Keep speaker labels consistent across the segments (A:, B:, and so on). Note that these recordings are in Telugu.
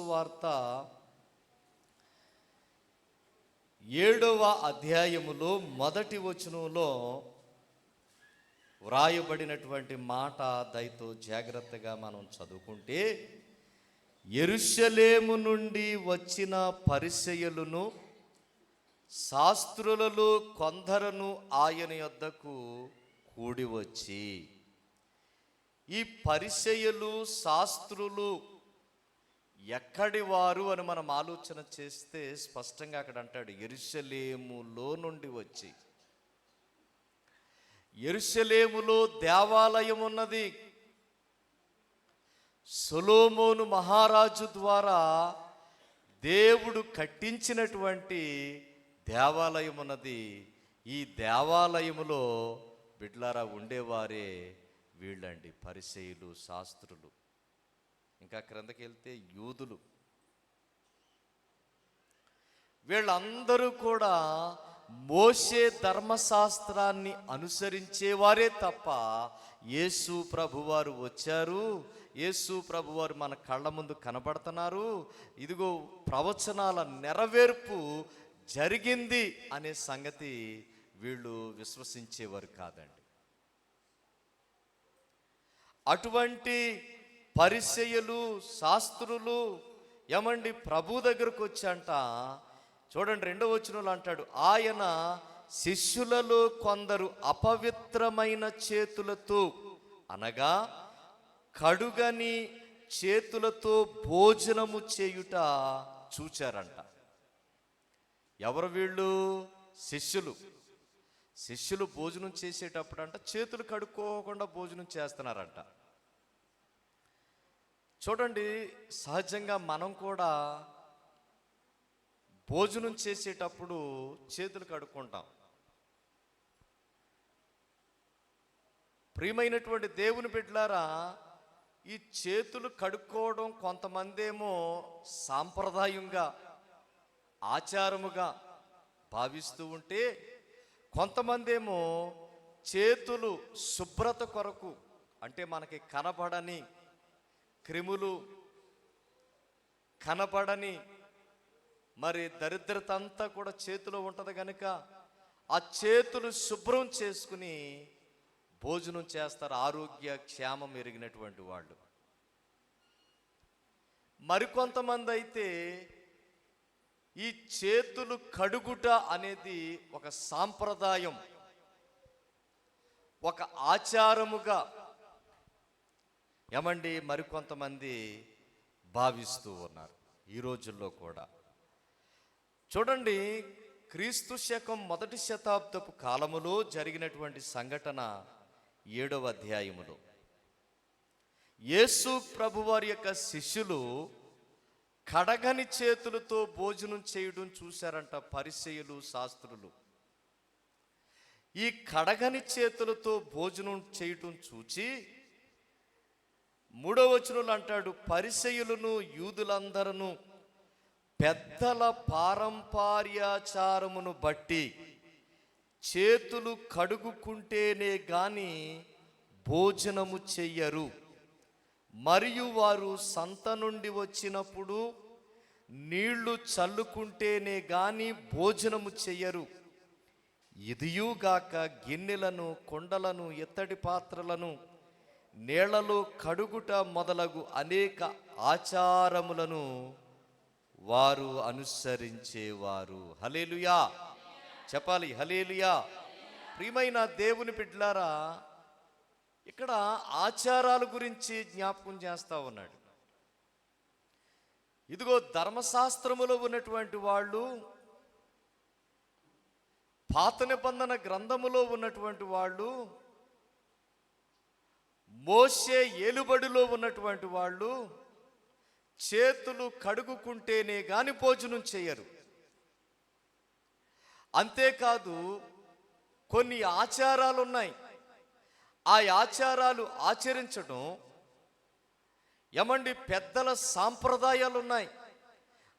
A: సువార్త 7వ అధ్యాయములో మొదటి వచనంలో వ్రాయబడినటువంటి మాట దయతో జాగ్రత్తగా మనం చదువుకుంటే, యెరూషలేము నుండి వచ్చిన పరిసయ్యులను శాస్త్రులలో కొందరును ఆయన యొద్దకు కూడి వచ్చి. ఈ పరిసయ్యులు శాస్త్రులు ఎక్కడి వారు అని మనం ఆలోచన చేస్తే స్పష్టంగా అక్కడ అంటాడు, యెరూషలేములో నుండి వచ్చి. యెరూషలేములో దేవాలయం ఉన్నది. సొలొమోను మహారాజు ద్వారా దేవుడు కట్టించినటువంటి దేవాలయం ఉన్నది. ఈ దేవాలయములో బిడ్లారా ఉండేవారే వీళ్ళండి, పరిసయ్యులు, శాస్త్రులు. ఇంకా క్రిందకి వెళ్తే యూదులు. వీళ్ళందరూ కూడా మోషే ధర్మశాస్త్రాన్ని అనుసరించేవారే తప్ప యేసు ప్రభువారు వచ్చారు, యేసు ప్రభువారు మన కళ్ళ ముందు కనబడుతున్నారు, ఇదిగో ప్రవచనాల నెరవేర్పు జరిగింది అనే సంగతి వీళ్ళు విశ్వసించేవారు కాదండి. అటువంటి పరిసయ్యులు, శాస్త్రులు ఏమండి ప్రభు దగ్గరకు వచ్చంట. చూడండి 2వ వచనంలో అంటాడు, ఆయన శిష్యులలో కొందరు అపవిత్రమైన చేతులతో అనగా కడుగని చేతులతో భోజనము చేయుట చూచారంట. ఎవరు వీళ్ళు? శిష్యులు. శిష్యులు భోజనం చేసేటప్పుడు అంట చేతులు కడుక్కోకుండా భోజనం చేస్తున్నారంట. చూడండి, సహజంగా మనం కూడా భోజనం చేసేటప్పుడు చేతులు కడుక్కుంటాం. ప్రియమైనటువంటి దేవుని బిడ్డలారా, ఈ చేతులు కడుక్కోవడం కొంతమంది ఏమో సాంప్రదాయంగా, ఆచారముగా భావిస్తూ ఉంటే, కొంతమంది ఏమో చేతులు శుభ్రత కొరకు, అంటే మనకి కనబడని క్రిములు, కనబడని మరి దరిద్రత అంతా కూడా చేతిలో ఉంటుంది కనుక ఆ చేతులు శుభ్రం చేసుకుని భోజనం చేస్తారు, ఆరోగ్య క్షేమం ఎరిగినటువంటి వాళ్ళు. మరికొంతమంది అయితే ఈ చేతులు కడుగుట అనేది ఒక సాంప్రదాయం, ఒక ఆచారముగా ఏమండి మరికొంతమంది భావిస్తూ ఉన్నారు ఈ రోజుల్లో కూడా. చూడండి, క్రీస్తు శకం 1వ శతాబ్దపు కాలములో జరిగినటువంటి సంఘటన 7వ అధ్యాయములో యేసు ప్రభువారి యొక్క శిష్యులు కడగని చేతులతో భోజనం చేయడం చూశారంట పరిసయ్యులు, శాస్త్రులు. ఈ కడగని చేతులతో భోజనం చేయటం చూచి 3వ వచనంలో అంటాడు, పరిసయ్యులను యూదులందరూ పెద్దల పారంపర్యాచారమును బట్టి చేతులు కడుగుకుంటేనే గాని భోజనము చెయ్యరు, మరియు వారు సంత నుండి వచ్చినప్పుడు నీళ్లు చల్లుకుంటేనే గాని భోజనము చెయ్యరు. ఇదియుగాక గిన్నెలను, కుండలను, ఇత్తడి పాత్రలను నీళ్లలో కడుగుట మొదలగు అనేక ఆచారములను వారు అనుసరించేవారు. హల్లెలూయా చెప్పాలి, హల్లెలూయా. ప్రియమైన దేవుని బిడ్డలారా, ఇక్కడ ఆచారాల గురించి జ్ఞాపకం చేస్తా ఉన్నాడు. ఇదిగో ధర్మశాస్త్రములో ఉన్నటువంటి వాళ్ళు, పాత నిబంధన గ్రంథములో ఉన్నటువంటి వాళ్ళు, మోషే ఏలుబడిలో ఉన్నటువంటి వాళ్ళు చేతులు కడుగుకుంటేనే గాని భోజనం చేయరు. అంతేకాదు కొన్ని ఆచారాలు ఉన్నాయి, ఆ ఆచారాలు ఆచరించడం ఏమండి పెద్దల సాంప్రదాయాలు ఉన్నాయి,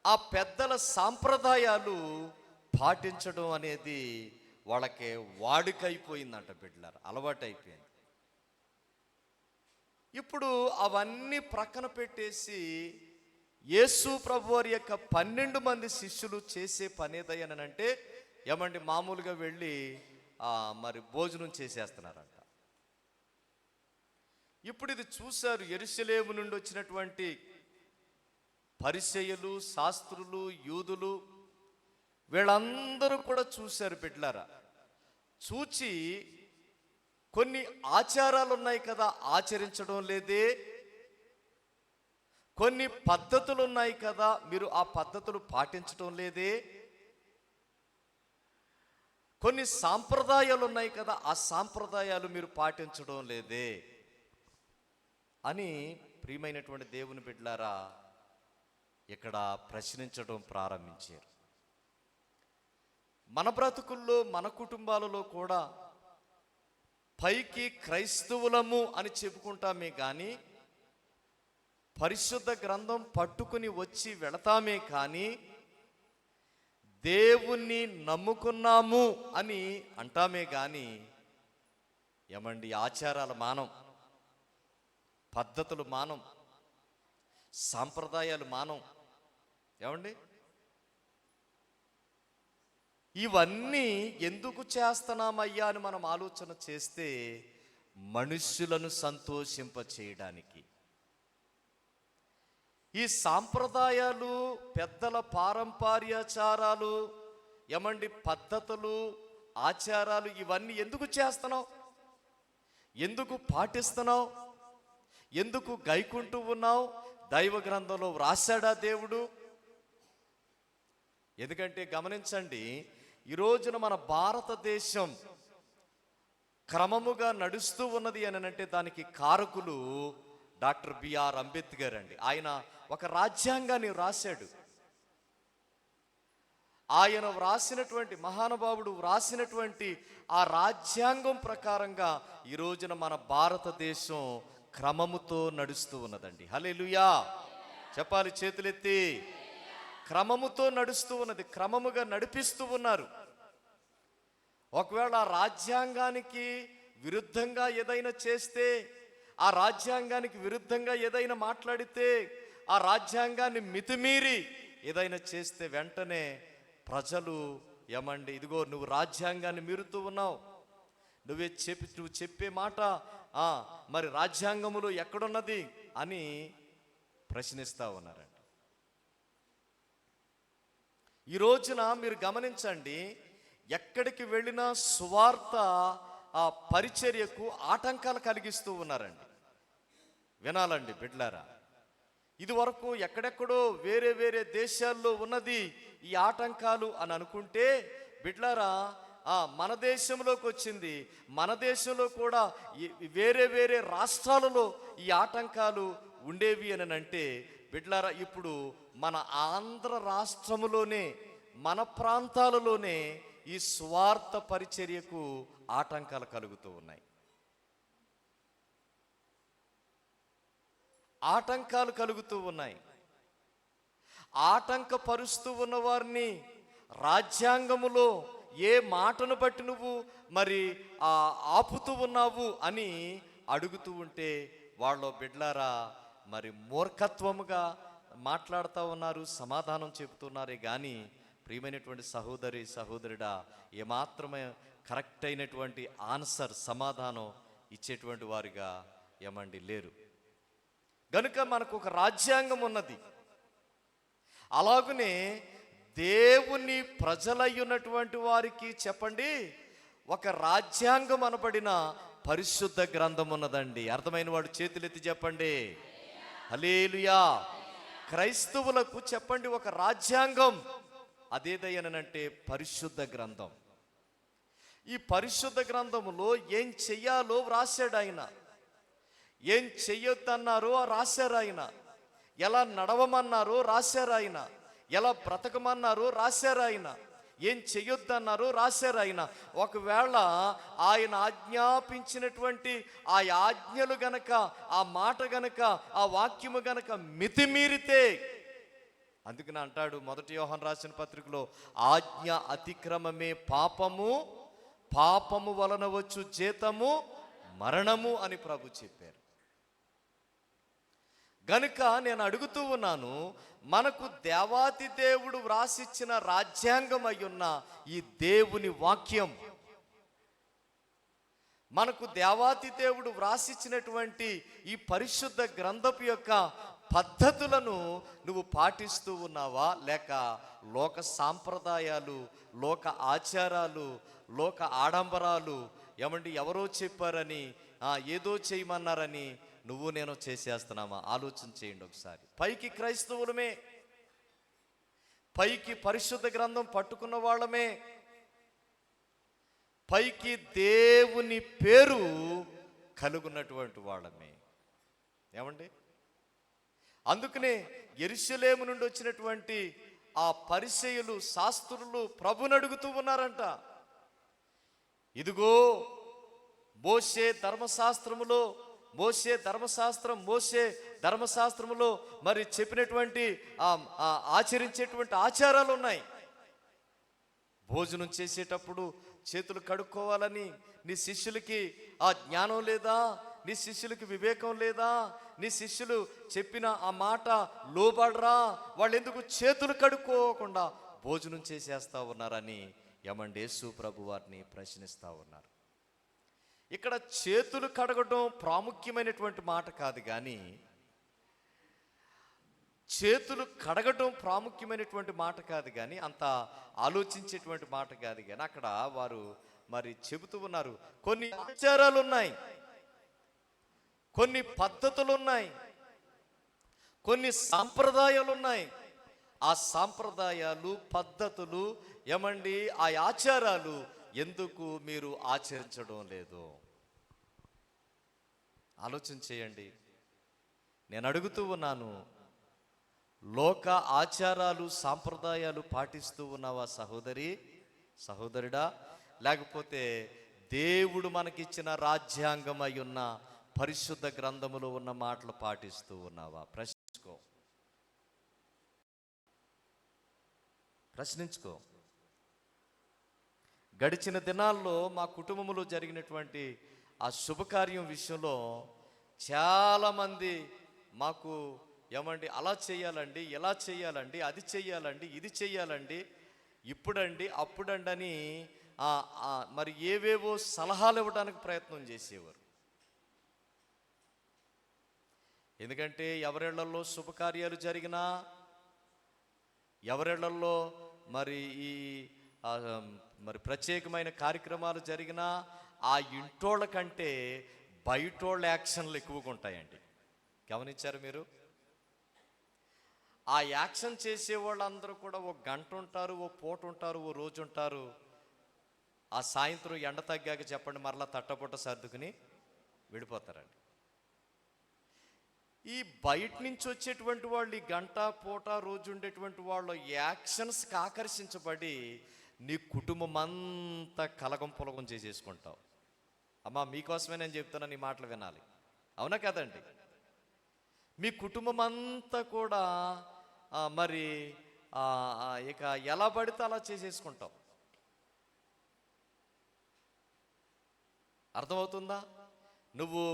A: ఆ పెద్దల సాంప్రదాయాలు పాటించడం అనేది వాళ్ళకి వాడుకైపోయిందంట బిడ్డలారా, అలవాటైపోయింది. ఇప్పుడు అవన్నీ ప్రక్కన పెట్టేసి యేసు ప్రభు వారి యొక్క 12 మంది శిష్యులు చేసే పని ఏదయ్యానంటే ఏమండి, మామూలుగా వెళ్ళి మరి భోజనం చేసేస్తున్నారంట. ఇప్పుడు ఇది చూశారు యెరూషలేము నుండి వచ్చినటువంటి పరిసయ్యులు, శాస్త్రులు, యూదులు, వీళ్ళందరూ కూడా చూశారు బిడ్డలారా. చూచి కొన్ని ఆచారాలు ఉన్నాయి కదా, ఆచరించడం లేదే, కొన్ని పద్ధతులు ఉన్నాయి కదా, మీరు ఆ పద్ధతులు పాటించడం లేదే, కొన్ని సాంప్రదాయాలు ఉన్నాయి కదా, ఆ సాంప్రదాయాలు మీరు పాటించడం లేదే అని ప్రియమైనటువంటి దేవుని బిడ్డలారా ఇక్కడ ప్రశ్నించడం ప్రారంభించారు. మన బ్రతుకుల్లో, మన కుటుంబాలలో కూడా పైకి క్రైస్తవులము అని చెప్పుకుంటామే కానీ, పరిశుద్ధ గ్రంథం పట్టుకుని వచ్చి వెళతామే కానీ, దేవుణ్ణి నమ్ముకున్నాము అని అంటామే కానీ, ఏమండి, ఆచారాల మానం, పద్ధతులు మానం, సాంప్రదాయాలు మానం. ఏమండి, ఇవన్నీ ఎందుకు చేస్తున్నామయ్యా అని మనం ఆలోచన చేస్తే, మనుష్యులను సంతోషింప చేయడానికి. ఈ సాంప్రదాయాలు, పెద్దల పారంపర్యాచారాలు, ఏమండి, పద్ధతులు, ఆచారాలు, ఇవన్నీ ఎందుకు చేస్తున్నావు? ఎందుకు పాటిస్తున్నావు? ఎందుకు గైకుంటూ ఉన్నావు? దైవ గ్రంథంలో వ్రాసాడా దేవుడు? ఎందుకంటే గమనించండి, ఈ రోజున మన భారతదేశం క్రమముగా నడుస్తూ ఉన్నది అని అంటే దానికి కారకులు డాక్టర్ బిఆర్ అంబేద్కర్ అండి. ఆయన ఒక రాజ్యాంగాన్ని వ్రాసాడు. ఆయన వ్రాసినటువంటి, మహానుభావుడు వ్రాసినటువంటి ఆ రాజ్యాంగం ప్రకారంగా ఈ రోజున మన భారతదేశం క్రమముతో నడుస్తూ ఉన్నదండి. హల్లెలూయా చెప్పాలి చేతులెత్తి. క్రమముతో నడుస్తూ ఉన్నది, క్రమముగా నడిపిస్తూ ఉన్నారు. ఒకవేళ ఆ రాజ్యాంగానికి విరుద్ధంగా ఏదైనా చేస్తే, ఆ రాజ్యాంగానికి విరుద్ధంగా ఏదైనా మాట్లాడితే, ఆ రాజ్యాంగాన్ని మితిమీరి ఏదైనా చేస్తే వెంటనే ప్రజలు ఏమండి, ఇదిగో నువ్వు రాజ్యాంగాన్ని మీరుతూ ఉన్నావు, నువ్వు చెప్పే మాట మరి రాజ్యాంగములో ఎక్కడున్నది అని ప్రశ్నిస్తూ ఉన్నారండి. ఈ రోజున మీరు గమనించండి, ఎక్కడికి వెళ్ళినా సువార్త పరిచర్యకు ఆటంకాలు కలిగిస్తూ ఉన్నారండి. వినాలండి బిడ్డలారా, ఇది వరకు ఎక్కడెక్కడో వేరే వేరే దేశాల్లో ఉన్నది ఈ ఆటంకాలు అని అనుకుంటే, బిడ్డలారా మన దేశంలోకి వచ్చింది. మన దేశంలో కూడా వేరే వేరే రాష్ట్రాలలో ఈ ఆటంకాలు ఉండేవి అని అంటే, బిడ్డలారా ఇప్పుడు మన ఆంధ్ర రాష్ట్రములోనే, మన ప్రాంతాలలోనే ఈ స్వార్థ పరిచర్యకు ఆటంకాలు కలుగుతూ ఉన్నాయి. ఆటంకాలు కలుగుతూ ఉన్నాయి. ఆటంకపరుస్తూ ఉన్న వారిని రాజ్యాంగములో ఏ మాటను బట్టి నువ్వు మరి ఆపుతూ ఉన్నావు అని అడుగుతూ ఉంటే, వాళ్ళ బిడ్డలారా మరి మూర్ఖత్వముగా మాట్లాడుతూ ఉన్నారు, సమాధానం చెబుతున్నారే కానీ, ప్రియమైనటువంటి సహోదరి సహోదరుడా, ఏమాత్రమే కరెక్ట్ అయినటువంటి ఆన్సర్, సమాధానం ఇచ్చేటువంటి వారిగా ఏమండి లేరు. గనుక మనకు ఒక రాజ్యాంగం ఉన్నది. అలాగనే దేవుని ప్రజలయ్యున్నటువంటి వారికి చెప్పండి, ఒక రాజ్యాంగం అనబడిన పరిశుద్ధ గ్రంథం ఉన్నదండి. అర్థమైన వాడు చేతులెత్తి చెప్పండి హల్లెలూయా. క్రైస్తవులకు చెప్పండి ఒక రాజ్యాంగం, అదేదయ్యనంటే పరిశుద్ధ గ్రంథం. ఈ పరిశుద్ధ గ్రంథములో ఏం చెయ్యాలో వ్రాసాడు ఆయన, ఏం చెయ్యొద్దన్నారో రాశారు ఆయన, ఎలా నడవమన్నారో రాశారు ఆయన, ఎలా బ్రతకమన్నారో రాశారు ఆయన, ఏం చెయ్యొద్దన్నారో రాశారు ఆయన. ఒకవేళ ఆయన ఆజ్ఞాపించినటువంటి ఆ ఆజ్ఞలు గనక, ఆ మాట గనక, ఆ వాక్యము గనక మితిమీరితే, అందుకని అంటాడు 1 యోహాను రాసిన పత్రికలో, ఆజ్ఞ అతిక్రమమే పాపము, పాపము వలన వచ్చు జీతము మరణము అని ప్రభు చెప్పారు. గనుక నేను అడుగుతూ ఉన్నాను, మనకు దేవాతి దేవుడు వ్రాసిచ్చిన రాజ్యాంగం అయ్యున్న ఈ దేవుని వాక్యం, మనకు దేవాతి దేవుడు వ్రాసిచ్చినటువంటి ఈ పరిశుద్ధ గ్రంథపు యొక్క పద్ధతులను నువ్వు పాటిస్తూ ఉన్నావా, లేక లోక సాంప్రదాయాలు, లోక ఆచారాలు, లోక ఆడంబరాలు, ఏమండి ఎవరో చెప్పారని, ఏదో చేయమన్నారని నువ్వు నేను చేసేస్తున్నామా? ఆలోచన చేయండి ఒకసారి. పైకి క్రైస్తవులమే, పైకి పరిశుద్ధ గ్రంథం పట్టుకున్న వాళ్ళమే, పైకి దేవుని పేరు కలుగున్నటువంటి వాళ్ళమే. ఏమండి? అందుకనే యెరూషలేము నుండి వచ్చినటువంటి ఆ పరిసయ్యులు, శాస్త్రులు ప్రభుని అడుగుతూ ఉన్నారంట, ఇదిగో మోషే ధర్మశాస్త్రములో మరి చెప్పినటువంటి ఆచరించేటువంటి ఆచారాలు ఉన్నాయి. భోజనం చేసేటప్పుడు చేతులు కడుక్కోవాలని నీ శిష్యులకి ఆ జ్ఞానం లేదా? నీ శిష్యులకి వివేకం లేదా? నీ శిష్యులు చెప్పిన ఆ మాట లోబడరా? వాళ్ళు ఎందుకు చేతులు కడుక్కోకుండా భోజనం చేసేస్తా ఉన్నారని ఏమండి యేసు ప్రభు వారిని ప్రశ్నిస్తా ఉన్నారు. ఇక్కడ చేతులు కడగడం ప్రాముఖ్యమైనటువంటి మాట కాదు, కానీ అంత ఆలోచించేటువంటి మాట కాదు, కానీ అక్కడ వారు మరి చెబుతూ ఉన్నారు, కొన్ని ఆచారాలు ఉన్నాయి, కొన్ని పద్ధతులు ఉన్నాయి, కొన్ని సాంప్రదాయాలు ఉన్నాయి. ఆ సాంప్రదాయాలు, పద్ధతులు, ఏమండి ఆ ఆచారాలు ఎందుకు మీరు ఆచరించడం లేదు? ఆలోచన చేయండి. నేను అడుగుతూ ఉన్నాను, లోక ఆచారాలు, సాంప్రదాయాలు పాటిస్తూ ఉన్నావా సహోదరి, సహోదరుడా? లేకపోతే దేవుడు మనకిచ్చిన రాజ్యాంగం అయి ఉన్న పరిశుద్ధ గ్రంథములో ఉన్న మాటలు పాటిస్తూ ఉన్నావా? ప్రశ్నించుకో. గడిచిన దినాల్లో మా కుటుంబంలో జరిగినటువంటి ఆ శుభకార్యం విషయంలో చాలామంది మాకు ఏమండి అలా చేయాలండి, ఇలా చేయాలండి, అది చేయాలండి, ఇది చేయాలండి, ఇప్పుడండి అప్పుడండి అని మరి ఏవేవో సలహాలు ఇవ్వడానికి ప్రయత్నం చేసేవారు. ఎందుకంటే ఎవరిళ్లలో శుభకార్యాలు జరిగినా, ఎవరిళ్లలో మరి ఈ మరి ప్రత్యేకమైన కార్యక్రమాలు జరిగినా ఆ ఇంటోళ్ళ కంటే బయటోళ్ళ యాక్షన్లు ఎక్కువగా ఉంటాయండి. గమనించారు మీరు? ఆ యాక్షన్ చేసే వాళ్ళందరూ కూడా ఒక గంట ఉంటారు, ఓ పూట ఉంటారు, ఓ రోజు ఉంటారు. ఆ సాయంత్రం ఎండ తగ్గాక చెప్పండి మరలా తట్టపుట్ట సర్దుకుని విడిపోతారండి. ఈ బయట నుంచి వచ్చేటువంటి వాళ్ళు, ఈ గంట పూట రోజు ఉండేటువంటి వాళ్ళు యాక్షన్స్కి ఆకర్షించబడి నీ కుటుంబం అంతా కలగం పొలగం చేసేసుకుంటావు. అమ్మా మీకోసమే నేను చెప్తున్నాను, నీ మాటలు వినాలి. అవునా కదండి? మీ కుటుంబం అంతా కూడా మరి ఇక ఎలా పడితే అలా చేసేసుకుంటావు. అర్థమవుతుందా? నువ్వు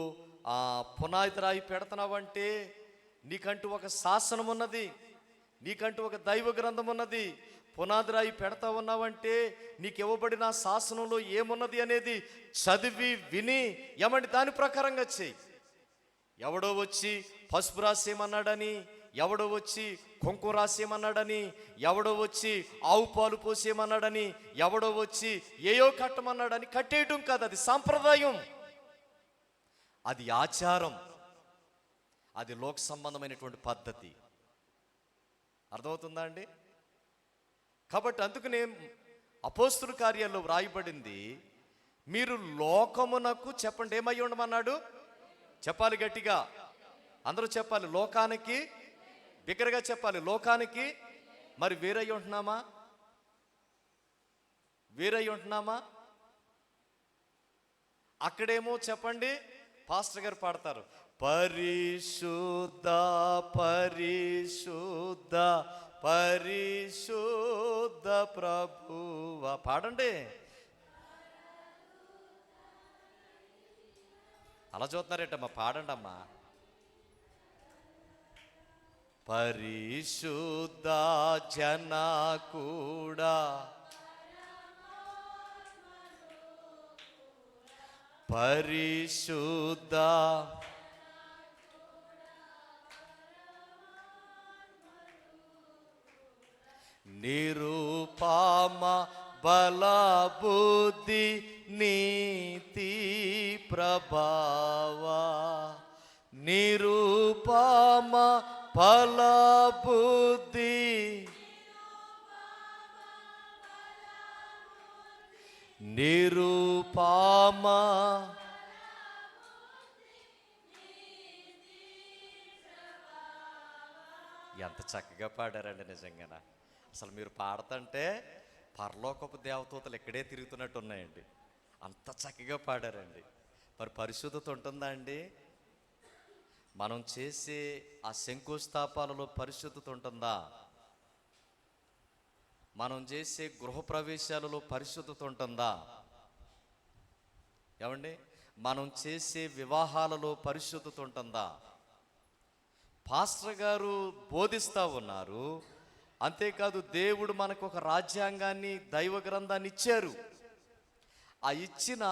A: పునాది రాయి పెడుతున్నావంటే నీకంటూ ఒక శాసనం ఉన్నది, నీకంటూ ఒక దైవ గ్రంథం ఉన్నది. పునాది రాయి పెడతా ఉన్నావంటే నీకు ఇవ్వబడిన శాసనంలో ఏమున్నది అనేది చదివి విని ఏమంటే దాని ప్రకారంగా చెయ్యి. ఎవడో వచ్చి పసుపు రాసేయమన్నాడని, ఎవడో వచ్చి కుంకుమ రాసేయమన్నాడని, ఎవడో వచ్చి ఆవు పాలు పోసేయమన్నాడని, ఎవడో వచ్చి ఏయో కట్టమన్నాడని కట్టేయటం కాదు. అది సాంప్రదాయం, అది ఆచారం, అది లోక సంబంధమైనటువంటి పద్ధతి. అర్థమవుతుందా అండి? కాబట్టి అందుకనే అపోస్తుల కార్యాల్లో వ్రాయబడింది, మీరు లోకమునకు చెప్పండి ఏమై ఉండమన్నాడు? చెప్పాలి గట్టిగా, అందరూ చెప్పాలి. లోకానికి, బిగ్గరగా చెప్పాలి, లోకానికి. మరి వేరై ఉంటున్నామా? వేరై ఉంటున్నామా? అక్కడేమో చెప్పండి, పాస్టర్ గారు పాడతారు, పరిశుద్ధ పరిశుద్ధ పరిశుద్ధ ప్రభువా. పాడండి. అలా చూస్తున్నారేంటమ్మా? పాడండి అమ్మా. పరిశుద్ధ జన కూడా పరిశుద్ధ నిరూపమ బల బుద్ధి నీతి ప్రభావ నిరూపమ బల బుద్ధి నిరూపమ ఎంత చక్కగా పాడారండి నిజంగా. అసలు మీరు పాడుతుంటే పరలోకపు దేవదూతలు ఇక్కడే తిరుగుతున్నట్టు ఉన్నాయండి. అంత చక్కగా పాడారండి. మరి పరిశుద్ధత ఉంటుందా అండి? మనం చేసే ఆ శంకుస్థాపాలలో పరిశుద్ధత ఉంటుందా? మనం చేసే గృహప్రవేశాలలో పరిశుద్ధత ఉంటుందా? ఏమండి, మనం చేసే వివాహాలలో పరిశుద్ధత ఉంటుందా? పాస్టర్ గారు బోధిస్తూ ఉన్నారు. అంతేకాదు, దేవుడు మనకు ఒక రాజ్యాంగాన్ని, దైవ గ్రంథాన్ని ఇచ్చారు. ఆ ఇచ్చిన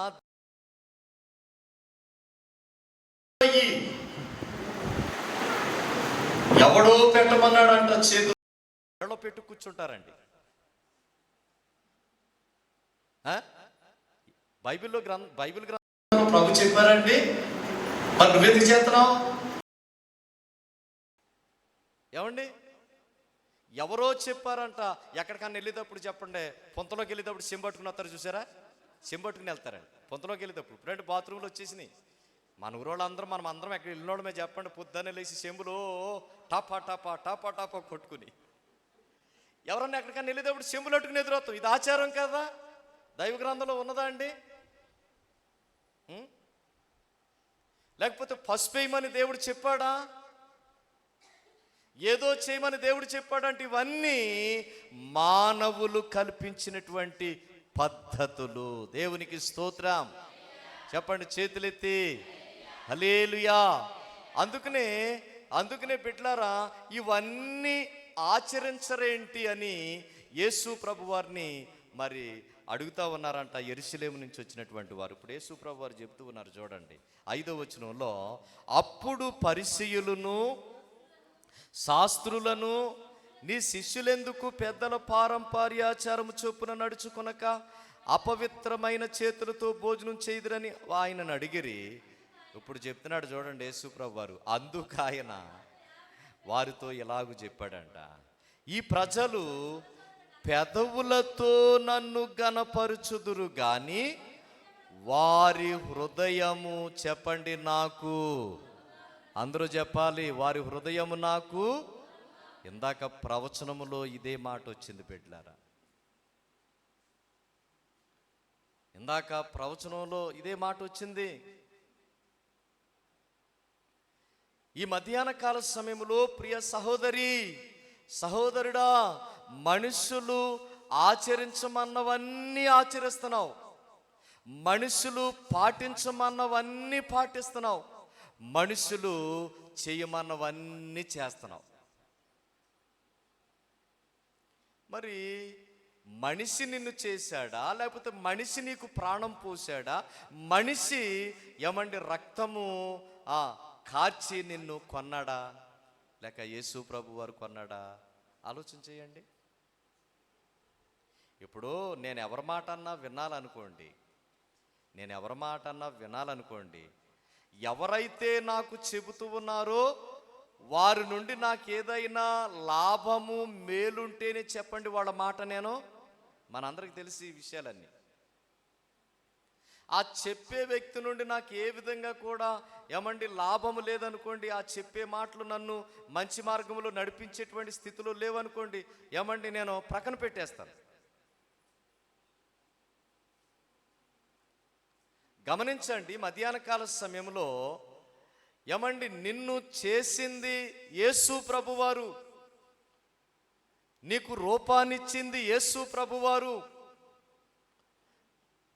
A: ఎవడో పెట్టమన్నాడంట, చేతుల్లో పెట్టు కూర్చుంటారండి. బైబిల్ గ్రంథం ప్రభు చెప్పారండి. మరి నువ్వెందుకు చేస్తున్నావు? ఏమండి, ఎవరో చెప్పారంట. ఎక్కడికన్నా వెళ్ళేటప్పుడు చెప్పండి, పొంతలోకి వెళ్ళేటప్పుడు చెంబట్టుకుని వస్తారు చూసారా? చెంబట్టుకుని వెళ్తారండి పొంతలోకి వెళ్ళేటప్పుడు. ఇప్పుడంటే బాత్రూంలో వచ్చేసినాయి. మన ఊరోళ్ళందరం, మనం అందరం ఎక్కడ వెళ్ళినోడమే చెప్పండి, పొద్దున్నే లేచి చెంబులో టాపా టాపా టాపా టాపా కొట్టుకుని. ఎవరన్నా ఎక్కడికన్నా వెళ్ళేటప్పుడు చెంబులు అట్టుకుని ఎదురవుతాం. ఇది ఆచారం కదా? దైవ గ్రంథంలో ఉన్నదా అండి? లేకపోతే పసుపు వేయమని దేవుడు చెప్పాడా? ఏదో చేయమని దేవుడు చెప్పాడంటే ఇవన్నీ మానవులు కల్పించినటువంటి పద్ధతులు. దేవునికి స్తోత్రం చెప్పండి, చేతులెత్తి హల్లెలూయా. అందుకనే బిడ్డలారా, ఇవన్నీ ఆచరించరేంటి అని యేసు ప్రభు వారిని మరి అడుగుతా ఉన్నారంట, యెరూషలేము నుంచి వచ్చినటువంటి వారు. ఇప్పుడు యేసు ప్రభు వారు చెప్తూ ఉన్నారు చూడండి 5వ వచనంలో, అప్పుడు పరిసయ్యులను శాస్త్రులను, నీ శిష్యులెందుకు పెద్దల పారంపర్యాచారము చొప్పున నడుచుకొనక అపవిత్రమైన చేతులతో భోజనం చేయుదురని ఆయనను అడిగిరి. ఇప్పుడు చెప్తున్నాడు చూడండి యేసు ప్రభు వారు. అందుకు ఆయన వారితో ఇలాగూ చెప్పాడంట, ఈ ప్రజలు పెదవులతో నన్ను గనపరుచుదురు గాని వారి హృదయము, చెప్పండి, నాకు, అందరూ చెప్పాలి, వారి హృదయము నాకు. ఇందాక ప్రవచనములో ఇదే మాట వచ్చింది బిడ్డలారా. ఇందాక ప్రవచనంలో ఇదే మాట వచ్చింది. ఈ మధ్యాహ్న కాల సమయంలో ప్రియ సహోదరి, సహోదరుడా, మనుషులు ఆచరించమన్నవన్నీ ఆచరిస్తున్నావు, మనుషులు పాటించమన్నవన్నీ పాటిస్తున్నావు, మనుషులు చేయమన్నవన్నీ చేస్తున్నావు. మరి మనిషి నిన్ను చేశాడా, లేకపోతే మనిషి నీకు ప్రాణం పోసాడా? మనిషి ఏమండి రక్తము కార్చి నిన్ను కొన్నాడా, లేక యేసు ప్రభు వారు కొన్నాడా? ఆలోచన చేయండి. ఇప్పుడు నేను ఎవరి మాట అన్నా వినాలనుకోండి, ఎవరైతే నాకు చెబుతూ ఉన్నారో వారి నుండి నాకు ఏదైనా లాభము మేలుంటేనే చెప్పండి వాళ్ళ మాట నేను. మనందరికి తెలిసి ఈ విషయాలన్నీ. ఆ చెప్పే వ్యక్తి నుండి నాకు ఏ విధంగా కూడా ఏమండి లాభము లేదనుకోండి, ఆ చెప్పే మాటలు నన్ను మంచి మార్గంలో నడిపించేటువంటి స్థితిలో లేవనుకోండి, ఏమండి నేను ప్రక్కన పెట్టేస్తాను. గమనించండి, మధ్యాహ్న కాల సమయంలో ఏమండి నిన్ను చేసింది యేసు ప్రభువారు, నీకు రూపాన్నిచ్చింది యేసు ప్రభువారు,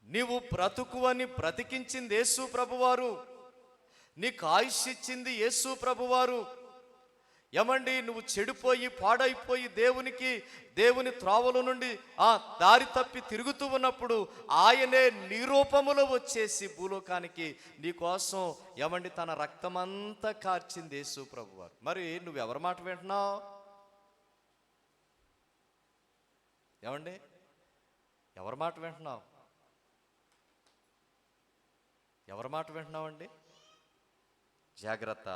A: నీవు బ్రతుకువని బ్రతికించింది యేసు ప్రభువారు, నీకు ఆయుష్ ఇచ్చింది యేసు ప్రభువారు. ఏమండి, నువ్వు చెడిపోయి పాడైపోయి దేవుని త్రోవల నుండి దారి తప్పి తిరుగుతూ ఉన్నప్పుడు ఆయనే నీ రూపములో వచ్చేసి భూలోకానికి నీ కోసం ఏమండి తన రక్తమంతా కార్చింది యేసు ప్రభువారు. మరి నువ్వు ఎవరి మాట వింటున్నావు? ఏమండి, ఎవరి మాట వింటున్నావు? ఎవరి మాట వింటున్నావండి? జాగ్రత్త.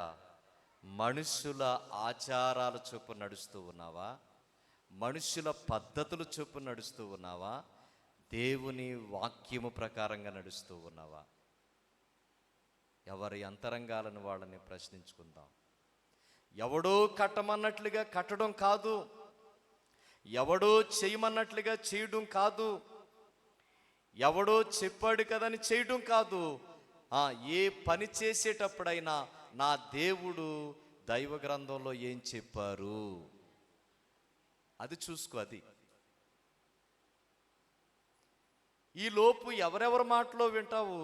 A: మనుషుల ఆచారాల చొప్పున నడుస్తూ ఉన్నావా? మనుషుల పద్ధతులు చొప్పున నడుస్తూ ఉన్నావా? దేవుని వాక్యము ప్రకారంగా నడుస్తూ ఉన్నావా? ఎవరి అంతరంగాలను వాళ్ళని ప్రశ్నించుకుందాం. ఎవడో కట్టమన్నట్లుగా కట్టడం కాదు, ఎవడో చేయమన్నట్లుగా చేయడం కాదు, ఎవడో చెప్పాడు కదని చేయడం కాదు. ఏ పని చేసేటప్పుడైనా నా దేవుడు దైవ గ్రంథంలో ఏం చెప్పారు అది చూసుకో. అది ఈ లోపు ఎవరెవరి మాటలో వింటావు,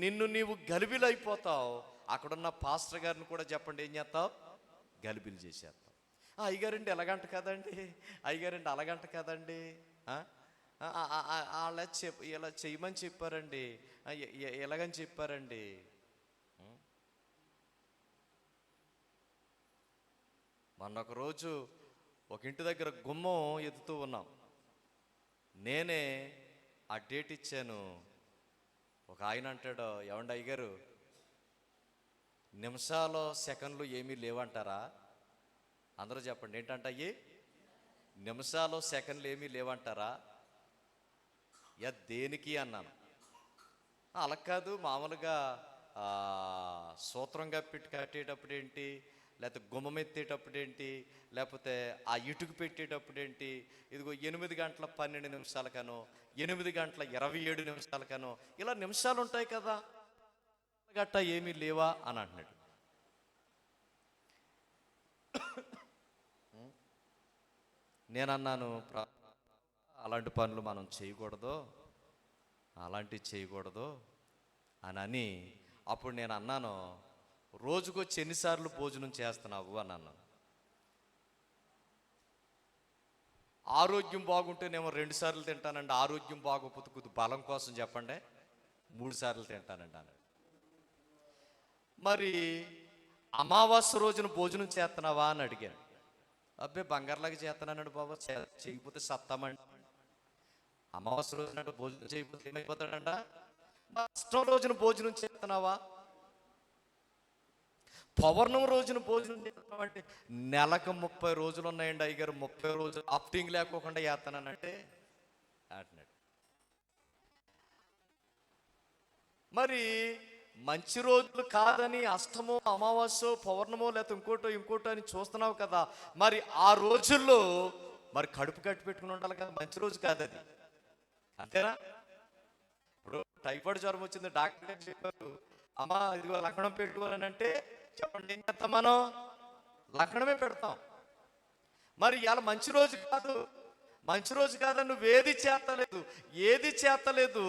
A: నిన్ను నీవు గలిబిలైపోతావు. అక్కడున్న పాస్టర్ గారిని కూడా చెప్పండి, ఏం చేస్తావు? గలిబిలు చేసేస్తావు. అయ్యగారండి ఎలాగంట కదండి, అయ్యగారండి అలాగంట కదండి, అలా ఇలా చేయమని చెప్పారండి, ఎలాగని చెప్పారండి. మొన్న ఒక రోజు ఒక ఇంటి దగ్గర గుమ్మం ఎత్తుతూ ఉన్నాం. నేనే ఆ డేట్ ఇచ్చాను. ఒక ఆయన అంటాడు, ఏమండి అయ్యగారు, నిమిషాలు సెకండ్లు ఏమీ లేవంటారా? అందరూ చెప్పండి, ఏంటంట అయ్యి? నిమిషాలు సెకండ్లు ఏమీ లేవంటారా? దేనికి అన్నాను. అలా కాదు, మామూలుగా సూత్రంగా పెట్టి కట్టేటప్పుడు ఏంటి, లేకపోతే గుమ్మం ఎత్తేటప్పుడు ఏంటి, లేకపోతే ఆ ఇటుకు పెట్టేటప్పుడు ఏంటి, ఇదిగో 8 గంటల 12 నిమిషాలకనో 8 గంటల 27 నిమిషాలకనో ఇలా నిమిషాలు ఉంటాయి కదా, గట్ట ఏమీ లేవా అని అంటున్నాడు. నేనన్నాను, అలాంటి పనులు మనం చేయకూడదు, అలాంటివి చేయకూడదు అని అప్పుడు నేను అన్నాను, రోజుకొచ్చి ఎన్నిసార్లు భోజనం చేస్తున్నావు అని అన్నాను. ఆరోగ్యం బాగుంటేనేమో 2 సార్లు తింటానండి, ఆరోగ్యం బాగోకపోతే కొద్ది బలం కోసం చెప్పండి 3 సార్లు తింటానండి అన్నాడు. మరి అమావాస్య రోజున భోజనం చేస్తున్నావా అని అడిగాను. అబ్బాయి బంగారులాగా చేస్తున్నాడు బాబా, చేయకపోతే సత్తామండి. అమావాస్య రోజున భోజనం చేయకపోతే ఏమైపోతాడంట? అష్టం రోజున భోజనం చేస్తున్నావా? పౌర్ణమి రోజున భోజనం చేస్తున్నావా అంటే నెలకు 30 రోజులు ఉన్నాయండి అయ్యగారు, 30 రోజులు అఫ్టింగ్ లేకోకుండా చేస్తానంటే అంటున్నాడు. మరి మంచి రోజులు కాదని అష్టమో అమావాస్యో పౌర్ణమో లేకపోతే ఇంకోటో అని చూస్తున్నావు కదా, మరి ఆ రోజుల్లో మరి కడుపు కట్టి పెట్టుకుని ఉండాలి కదా, మంచి రోజు కాదు అది, అంతేనా? ఇప్పుడు టైఫాయిడ్ జ్వరం వచ్చింది, డాక్టర్ గారు చెప్పారు, అమ్మా ఇదిగో లక్షణం పెట్టుకోవాలని అంటే చెప్పండి, ఏం చేస్తాం మనం? లక్షణమే పెడతాం. మరి ఇలా మంచి రోజు కాదు, మంచి రోజు కాదని నువ్వు ఏది చేస్తలేదు,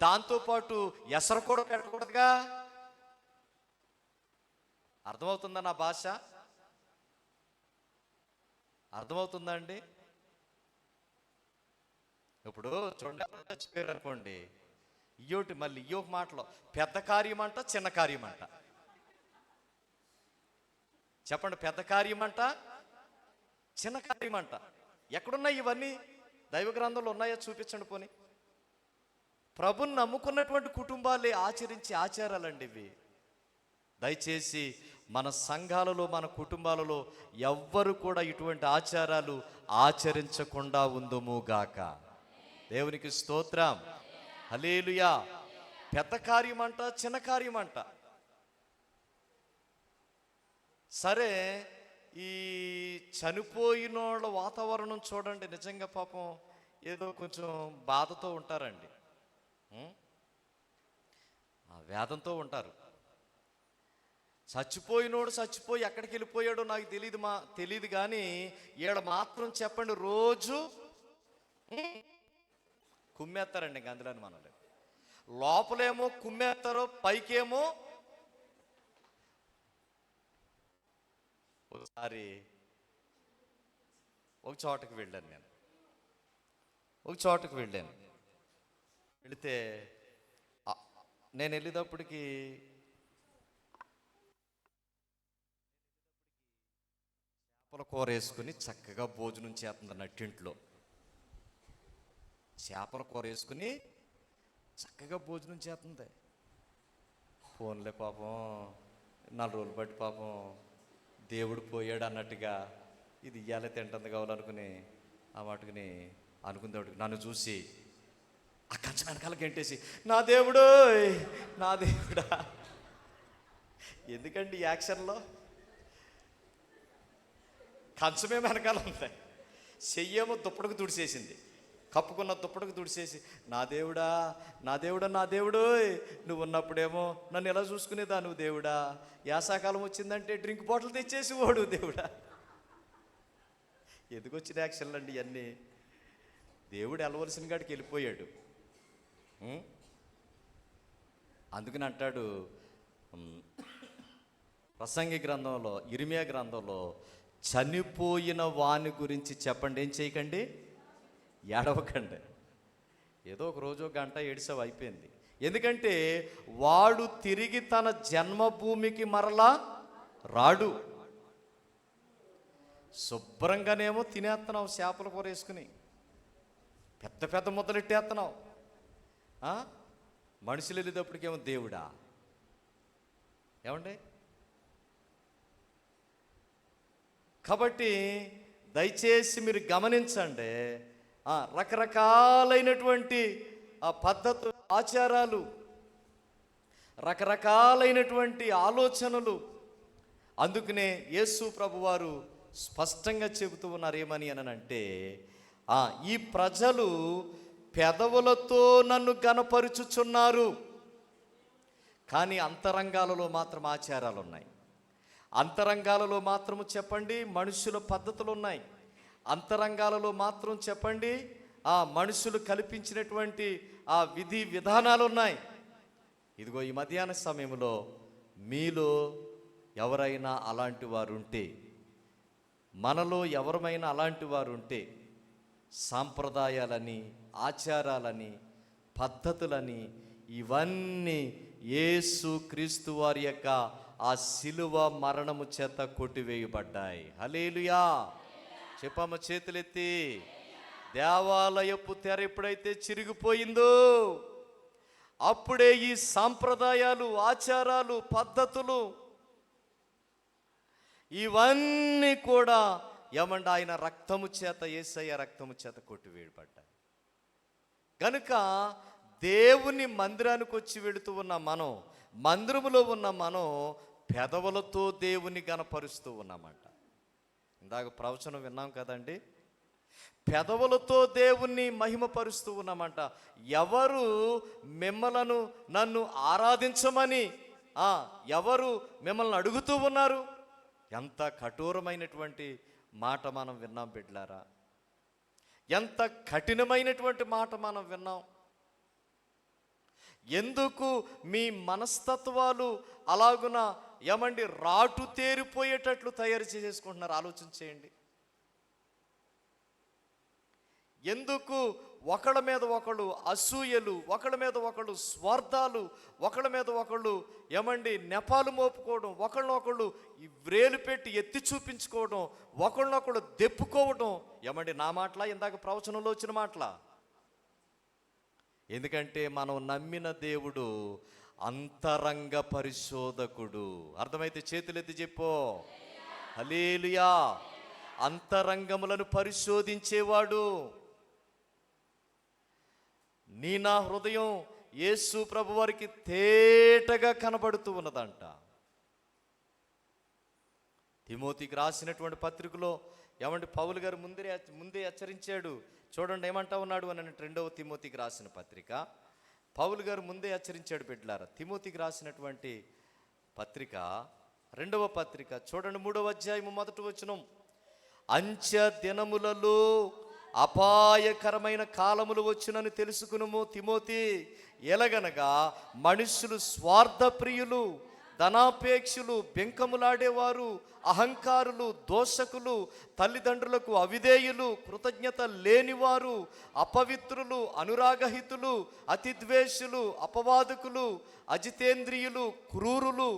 A: దాంతోపాటు ఎసరు కూడా పెట్టకూడదుగా. అర్థమవుతుందా నా భాష? అర్థమవుతుందా అండి? ఇప్పుడు చూడండి, చచ్చిపోయారు అనుకోండి, మళ్ళీ ఇయ్యొక మాటలో పెద్ద కార్యం అంట, చిన్న కార్యం అంట. చెప్పండి, పెద్ద కార్యం అంట, చిన్న కార్యం అంట. ఎక్కడున్నాయి ఇవన్నీ? దైవ గ్రంథంలో ఉన్నాయా? చూపించండి పోనీ. ప్రభుని నమ్ముకున్నటువంటి కుటుంబాలే ఆచరించే ఆచారాలండి ఇవి. దయచేసి మన సంఘాలలో మన కుటుంబాలలో ఎవ్వరు కూడా ఇటువంటి ఆచారాలు ఆచరించకుండా ఉందుముగాక. దేవునికి స్తోత్రం, హల్లెలూయా. పెద్ద కార్యం అంట, చిన్న కార్యం అంట. సరే, ఈ చనిపోయినోళ్ళ వాతావరణం చూడండి, నిజంగా పాపం ఏదో కొంచెం బాధతో ఉంటారండి, వేదంతో ఉంటారు. చచ్చిపోయి ఎక్కడికి వెళ్ళిపోయాడో నాకు తెలియదు కానీ ఈడ మాత్రం చెప్పండి, రోజు కుమ్మేస్తారండి ఇంక అందులోని. మనల్ని లోపలేమో కుమ్మేస్తారు, పైకేమో ఒకసారి ఒక చోటకి వెళ్ళాను. ఒక చోటకి వెళ్ళాను. వెళితే నేను వెళ్ళేటప్పటికి చేపల కూర వేసుకుని చక్కగా భోజనం చేస్తుంది నట్టింట్లో. చేపల కూర వేసుకుని చక్కగా భోజనం చేస్తుంది. ఫోన్లే పాపం 4 రోజులు బట్టి పాపం దేవుడు పోయాడు అన్నట్టుగా ఇది ఇయ్యాలే తింటుంది కావాలనుకుని ఆ వాటికి అనుకునేవాడికి నన్ను చూసి ఆ కంచం వెనకాల గంటేసి నా దేవుడు నా దేవుడా. ఎందుకండి ఈ యాక్షన్లో? కంచమే వెనకాల ఉంది, చెయ్యేమో దుప్పటికి తుడిసేసింది, కప్పుకున్న దుప్పటికి తుడిసేసి నా దేవుడా నా దేవుడా నా దేవుడు నువ్వు ఉన్నప్పుడేమో నన్ను ఎలా చూసుకునేదా నువ్వు దేవుడా, యాసాకాలం వచ్చిందంటే డ్రింక్ బాటిల్ తెచ్చేసి వాడు దేవుడా. ఎందుకు వచ్చిన యాక్షన్లు అండి ఇవన్నీ? దేవుడు వెళ్ళవలసిన కాడికి వెళ్ళిపోయాడు. అందుకని అంటాడు ప్రసంగి గ్రంథంలో, ఇర్మియా గ్రంథంలో, చనిపోయిన వాని గురించి చెప్పండి, ఏం చేయకండి, ఏడవకండి. ఏదో ఒక రోజు గంట ఏడిసావు అయిపోయింది. ఎందుకంటే వాడు తిరిగి తన జన్మభూమికి మరలా రాడు. శుభ్రంగానేమో తినేస్తున్నావు, చేపల కూర వేసుకుని పెద్ద పెద్ద ముద్దలెట్టేస్తున్నావు. మనుషులు వెళ్ళేటప్పటికేమో దేవుడా. ఏమండి? కాబట్టి దయచేసి మీరు గమనించండి, రకరకాలైనటువంటి పద్ధతులు, ఆచారాలు, రకరకాలైనటువంటి ఆలోచనలు. అందుకనే యేసు ప్రభువారు స్పష్టంగా చెబుతూ ఉన్నారు ఏమని అనంటే, ఈ ప్రజలు పెదవులతో నన్ను గనపరుచుచున్నారు, కానీ అంతరంగాలలో మాత్రం ఆచారాలు ఉన్నాయి. అంతరంగాలలో మాత్రము చెప్పండి మనుషుల పద్ధతులు ఉన్నాయి. అంతరంగాలలో మాత్రం చెప్పండి మనుషులు కల్పించినటువంటి విధి విధానాలు ఉన్నాయి. ఇదిగో ఈ మధ్యాహ్న సమయంలో మీలో ఎవరైనా అలాంటి వారు ఉంటే, మనలో ఎవరమైనా అలాంటి వారు ఉంటే, సాంప్రదాయాలని, ఆచారాలని, పద్ధతులని ఇవన్నీ యేసు క్రీస్తు వారి యొక్క ఆ శిలువ మరణము చేత కొట్టివేయబడ్డాయి. హల్లెలూయా. చెప్పమ్మ చేతులెత్తి. దేవాలయపు తెర ఎప్పుడైతే చిరిగిపోయిందో అప్పుడే ఈ సాంప్రదాయాలు, ఆచారాలు, పద్ధతులు ఇవన్నీ కూడా ఏమంటే ఆయన రక్తము చేత, యేసయ్య రక్తము చేత కొట్టివేయబడ్డాయి. కనుక దేవుని మందిరానికి వచ్చి వెళుతూ ఉన్న మనం, మందిరములో ఉన్న మనం పెదవులతో దేవుని గనపరుస్తూ ఉన్నామంట. ఇందాక ప్రవచనం విన్నాం కదండి, పెదవులతో దేవుణ్ణి మహిమపరుస్తూ ఉన్నామంట. ఎవరు మిమ్మలను నన్ను ఆరాధించమని ఎవరు మిమ్మల్ని అడుగుతూ ఉన్నారు? ఎంత కఠోరమైనటువంటి మాట మనం విన్నాం బిడ్డలారా, ఎంత కఠినమైనటువంటి మాట మనం విన్నాం. ఎందుకు మీ మనస్తత్వాలు అలాగున ఏమండి రాటు తేరిపోయేటట్లు తయారు చేసుకుంటున్నారు? ఆలోచన చేయండి. ఎందుకు ఒకళ్ళ మీద ఒకళ్ళు అసూయలు, ఒకళ్ళ మీద ఒకళ్ళు స్వార్థాలు, ఒకళ్ళ మీద ఒకళ్ళు ఏమండి నెపాలు మోపుకోవడం, ఒకళ్ళనొకళ్ళు వ్రేలు పెట్టి ఎత్తి చూపించుకోవడం, ఒకళ్ళనొకళ్ళు దెప్పుకోవడం. ఏమండి నా మాటలా? ఇందాక ప్రవచనంలో వచ్చిన మాటలా? ఎందుకంటే మనం నమ్మిన దేవుడు అంతరంగ పరిశోధకుడు. అర్థమైతే చేతులెత్తి చెప్పు హల్లెలూయా. అంతరంగములను పరిశోధించేవాడు. నా హృదయం యేసు ప్రభు వారికి తేటగా కనబడుతూ ఉన్నదంట. తిమోతికి రాసినటువంటి పత్రికలో ఏమంటే పౌలు గారు ముందే హెచ్చరించాడు. చూడండి ఏమంటా ఉన్నాడు అని 2వ తిమోతికి రాసిన పత్రిక. పౌలు గారు ముందే హెచ్చరించాడు బిడ్డలారా. తిమోతికి రాసినటువంటి పత్రిక 2వ పత్రిక చూడండి, 3వ అధ్యాయము 1వ వచనం. అంత్య దినములలో అపాయకరమైన కాలములు వచ్చునని తెలుసుకునుము తిమోతి. ఎలగనగా మనుషులు స్వార్థ ప్రియులు, ధనాపేక్షులు, బెంకములాడేవారు, అహంకారులు, దోషకులు, తల్లిదండ్రులకు అవిధేయులు, కృతజ్ఞత లేనివారు, అపవిత్రులు, అనురాగహితులు, అతిద్వేషులు, అపవాదకులు, అజితేంద్రియులు, క్రూరులు,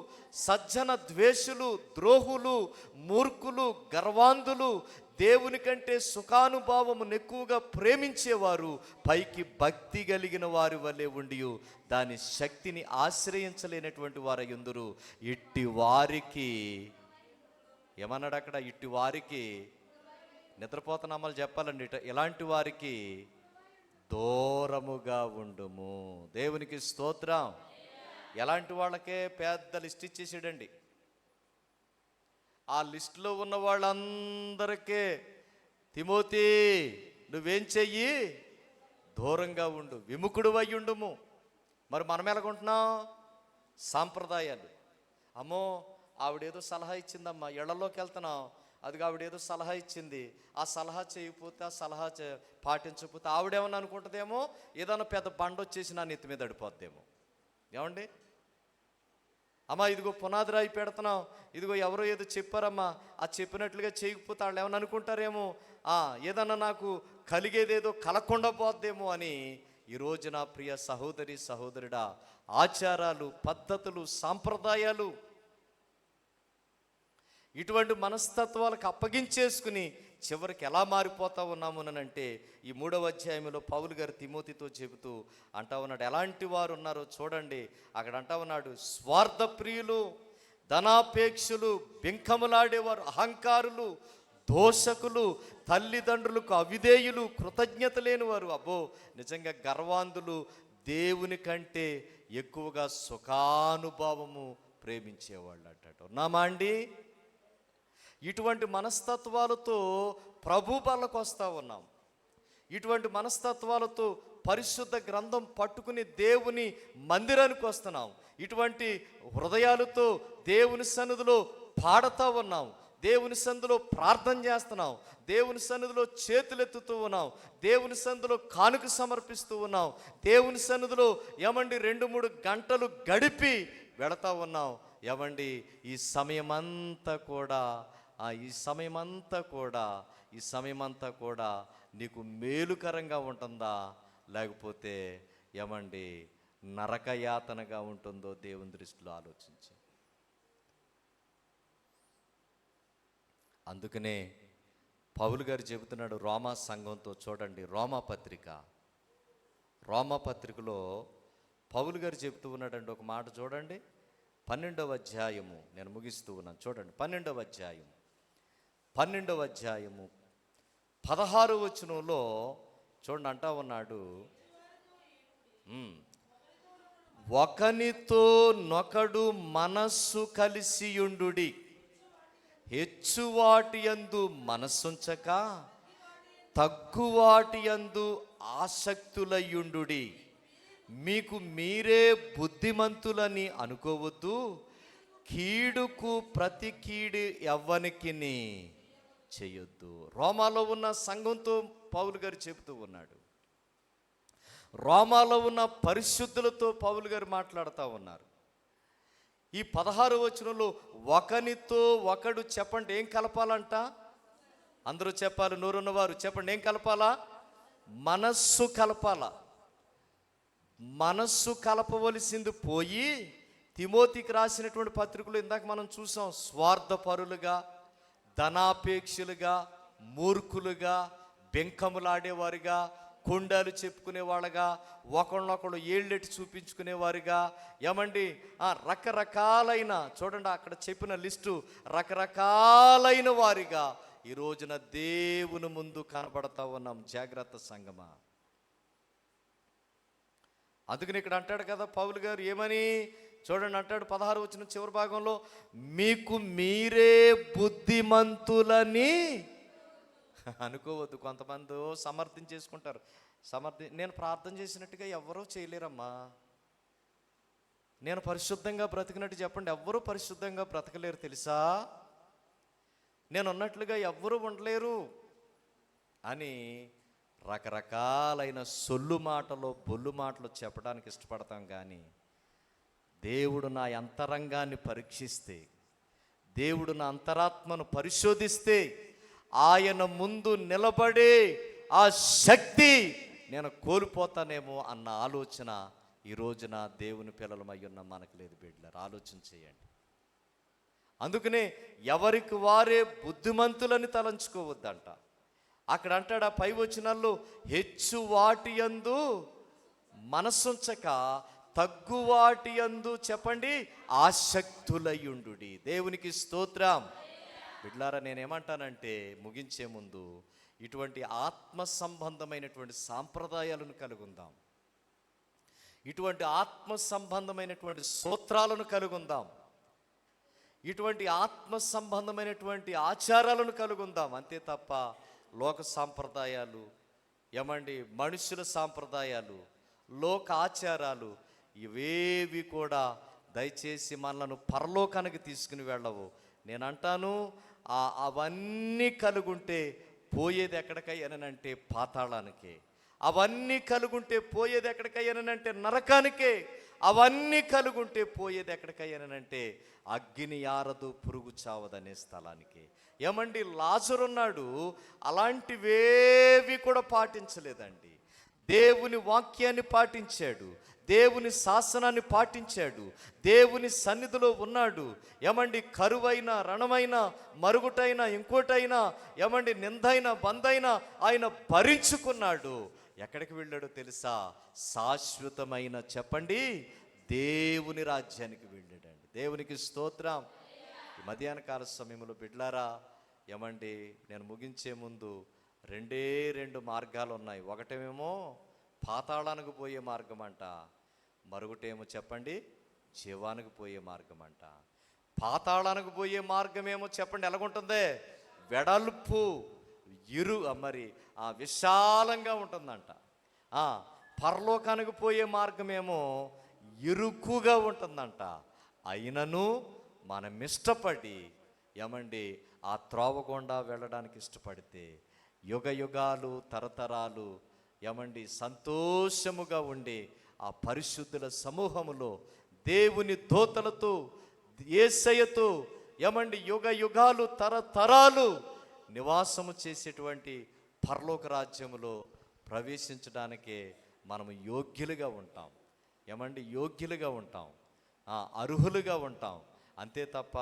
A: సజ్జన ద్వేషులు, ద్రోహులు, మూర్ఖులు, గర్వాంధులు, దేవుని కంటే సుఖానుభావమును ఎక్కువగా ప్రేమించేవారు, పైకి భక్తి కలిగిన వారి వలె ఉండి దాని శక్తిని ఆశ్రయించలేనటువంటి వారు ఎందురు. ఇట్టి వారికి ఏమన్నాడు అక్కడ? ఇట్టి వారికి నిద్రపోతనామాలు చెప్పాలండి. ఇలాంటి వారికి దూరముగా ఉండుము. దేవునికి స్తోత్రం. ఎలాంటి వాళ్ళకే పెద్ద లిస్ట్ ఇచ్చేసాడండి. ఆ లిస్టులో ఉన్న వాళ్ళందరికీ తిమోతి నువ్వేం చెయ్యి? దూరంగా ఉండు, విముఖుడు అయ్యుండుము. మరి మనం ఎలాగుంటున్నాం? సాంప్రదాయాలు. అమ్మో ఆవిడేదో సలహా ఇచ్చిందమ్మా, ఇళ్లలోకి వెళ్తున్నాం, అది ఆవిడేదో సలహా ఇచ్చింది, ఆ సలహా చేయకపోతే, ఆ సలహా పాటించకపోతే ఆవిడేమన్నా అనుకుంటుందేమో, ఏదైనా పెద్ద బండ వచ్చేసి నా నెత్తి మీద పడిపోద్దేమో. ఏమండి? అమ్మా ఇదిగో పునాది రాయి పెడుతున్నాం, ఇదిగో ఎవరో ఏదో చెప్పారమ్మా, ఆ చెప్పినట్లుగా చేయకపోతే వాళ్ళు ఏమని అనుకుంటారేమో, ఏదన్నా నాకు కలిగేదేదో కలగకుండా పోద్దేమో అని. ఈరోజు నా ప్రియ సహోదరి సహోదరుడా, ఆచారాలు, పద్ధతులు, సాంప్రదాయాలు, ఇటువంటి మనస్తత్వాలకు అప్పగించేసుకుని చివరికి ఎలా మారిపోతా ఉన్నామునంటే, ఈ 3వ అధ్యాయంలో పౌలు గారు తిమోతితో చెబుతూ అంటా ఉన్నాడు. ఎలాంటి వారు ఉన్నారో చూడండి. అక్కడ అంటా ఉన్నాడు, స్వార్థ ప్రియులు, ధనాపేక్షులు, బెంకములాడేవారు, అహంకారులు, దోషకులు, తల్లిదండ్రులకు అవిధేయులు, కృతజ్ఞత లేనివారు. అబ్బో నిజంగా గర్వాంధులు, దేవుని కంటే ఎక్కువగా సుఖానుభావము ప్రేమించేవాళ్ళు అంటాడు. ఉన్నామా అండి? ఇటువంటి మనస్తత్వాలతో ప్రభు బలకు వస్తూ ఉన్నాం. ఇటువంటి మనస్తత్వాలతో పరిశుద్ధ గ్రంథం పట్టుకుని దేవుని మందిరానికి వస్తున్నాం. ఇటువంటి హృదయాలతో దేవుని సన్నిధిలో పాడుతూ ఉన్నాం, దేవుని సన్నిధిలో ప్రార్థన చేస్తున్నాం, దేవుని సన్నిధిలో చేతులెత్తుతూ ఉన్నాం, దేవుని సన్నిధిలో కానుక సమర్పిస్తూ ఉన్నాం, దేవుని సన్నిధిలో ఏమండి 2-3 గంటలు గడిపి వెళతా ఉన్నాం. ఏమండి ఈ సమయమంతా కూడా నీకు మేలుకరంగా ఉంటుందా, లేకపోతే ఏమండి నరకయాతనగా ఉంటుందో దేవుని దృష్టిలో ఆలోచించు. అందుకనే పౌలు గారు చెబుతున్నాడు రోమా సంఘంతో. చూడండి రోమా పత్రికలో పౌలు గారు చెబుతూ ఉన్నాడండి ఒక మాట. చూడండి 12వ అధ్యాయము, నేను ముగిస్తూ ఉన్నాను. చూడండి 12వ అధ్యాయము 16వ వచనంలో చూడండి అంటా ఉన్నాడు, ఒకనితో నొకడు మనస్సు కలిసియుండుడి, హెచ్చువాటి యందు మనస్సుంచక తగ్గువాటి యందు ఆసక్తులయ్యుండుడి. మీకు మీరే బుద్ధిమంతులని అనుకోవద్దు, కీడుకు ప్రతి కీడు ఎవ్వనికిని చేయొద్దు. రోమాలో ఉన్న సంఘంతో పౌలు గారు చెబుతూ ఉన్నాడు. రోమాలో ఉన్న పరిశుద్ధులతో పౌలు గారు మాట్లాడుతూ ఉన్నారు. ఈ 16వ వచనంలో ఒకనితో ఒకడు, చెప్పండి ఏం కలపాలంట? అందరూ చెప్పాలి, నోరున్నవారు చెప్పండి, ఏం కలపాలా? మనస్సు కలపాల. మనస్సు కలపవలసింది పోయి, తిమోతికి రాసినటువంటి పత్రికలు ఇందాక మనం చూసాం, స్వార్థపరులుగా, ధనాపేక్షలుగా, మూర్ఖులుగా, బెంకములాడేవారుగా, కొండాలు చెప్పుకునే వాళ్ళగా, ఒకళ్ళనొకళ్ళు ఏళ్ళెట్టి చూపించుకునేవారుగా, ఏమండి రకరకాలైన, చూడండి అక్కడ చెప్పిన లిస్టు, రకరకాలైన వారిగా ఈ రోజున దేవుని ముందు కనబడతా ఉన్నాం. జాగ్రత్త సంగమా. అందుకని ఇక్కడ అంటాడు కదా పౌలు గారు, ఏమని చూడండి అంటాడు 16వ వచనం చివరి భాగంలో, మీకు మీరే బుద్ధిమంతులని అనుకోవద్దు. కొంతమంది సమర్థించేసుకుంటారు. నేను ప్రార్థన చేసినట్టుగా ఎవరూ చేయలేరమ్మా. నేను పరిశుద్ధంగా బ్రతికినట్టు చెప్పండి, ఎవ్వరూ పరిశుద్ధంగా బ్రతకలేరు తెలుసా. నేను ఉన్నట్లుగా ఎవ్వరూ ఉండలేరు అని రకరకాలైన సొల్లు మాటలు, బొల్లు మాటలు చెప్పడానికి ఇష్టపడతాం. కానీ దేవుడు నా అంతరంగాన్ని పరీక్షిస్తే, దేవుడు నా అంతరాత్మను పరిశోధిస్తే, ఆయన ముందు నిలబడే ఆ శక్తి నేను కోల్పోతానేమో అన్న ఆలోచన ఈ రోజున దేవుని పిల్లలమై ఉన్న మనకు లేదు. బిడ్డలారా, ఆలోచన చేయండి. అందుకనే ఎవరికి వారే బుద్ధిమంతులని తలంచుకోవద్దంట. అక్కడ అంటాడు ఆ పై వచనాల్లో, హెచ్చు వాటి యందు మనసుంచక తగ్గు వాటి యందు చెప్పండి ఆసక్తులయుండు. దేవునికి స్తోత్రం. బిడ్లారా, నేనేమంటానంటే ముగించే ముందు ఇటువంటి ఆత్మ సంబంధమైనటువంటి సాంప్రదాయాలను కలుగుందాం, ఇటువంటి ఆత్మ సంబంధమైనటువంటి సూత్రాలను కలుగుందాం, ఇటువంటి ఆత్మ సంబంధమైనటువంటి ఆచారాలను కలుగుందాం. అంతే తప్ప లోక సాంప్రదాయాలు, మనుషుల సాంప్రదాయాలు, లోక ఆచారాలు ఇవేవి కూడా దయచేసి మనలను పరలోకానికి తీసుకుని వెళ్ళవు. నేనంటాను, అవన్నీ కలుగుంటే పోయేది ఎక్కడికయ్యానంటే పాతాళానికే. అవన్నీ కలుగుంటే పోయేది ఎక్కడికయ్యానంటే నరకానికే. అవన్నీ కలుగుంటే పోయేది ఎక్కడికయ్యానంటే అగ్ని ఆరదు పురుగు చావదనే స్థలానికి. లాజరున్నాడు, అలాంటివేవి కూడా పాటించలేదండి. దేవుని వాక్యాన్ని పాటించాడు, దేవుని శాసనాన్ని పాటించాడు, దేవుని సన్నిధిలో ఉన్నాడు. కరువైన, రణమైన, మరుగుటైనా, ఇంకోటైనా, నిందైన, బందైనా ఆయన భరించుకున్నాడు. ఎక్కడికి వెళ్ళాడో తెలుసా? శాశ్వతమైన చెప్పండి దేవుని రాజ్యానికి వెళ్ళాడండి. దేవునికి స్తోత్రం. ఈ మధ్యాహ్న కాల సమయంలో బిడ్లారా, నేను ముగించే ముందు రెండు మార్గాలు ఉన్నాయి. ఒకటేమో పాతాళానికి పోయే మార్గం అంట, మరొకటేమో చెప్పండి జీవానికి పోయే మార్గం అంట. పాతాళానికి పోయే మార్గమేమో చెప్పండి ఎలాగుంటుంది? వెడల్పు, విశాలంగా ఉంటుందంట. పరలోకానికి పోయే మార్గమేమో ఇరుకుగా ఉంటుందంట. అయినను మనం ఇష్టపడి ఆ త్రోవ గుండా వెళ్ళడానికి ఇష్టపడితే యుగ యుగాలు, తరతరాలు సంతోషముగా ఉండి ఆ పరిశుద్ధుల సమూహములో దేవుని దూతలతో, యేసయ్యతో యుగ యుగాలు, తరతరాలు నివాసము చేసేటువంటి పరలోక రాజ్యములో ప్రవేశించడానికే మనము యోగ్యులుగా ఉంటాం. యోగ్యులుగా ఉంటాం, అర్హులుగా ఉంటాం. అంతే తప్ప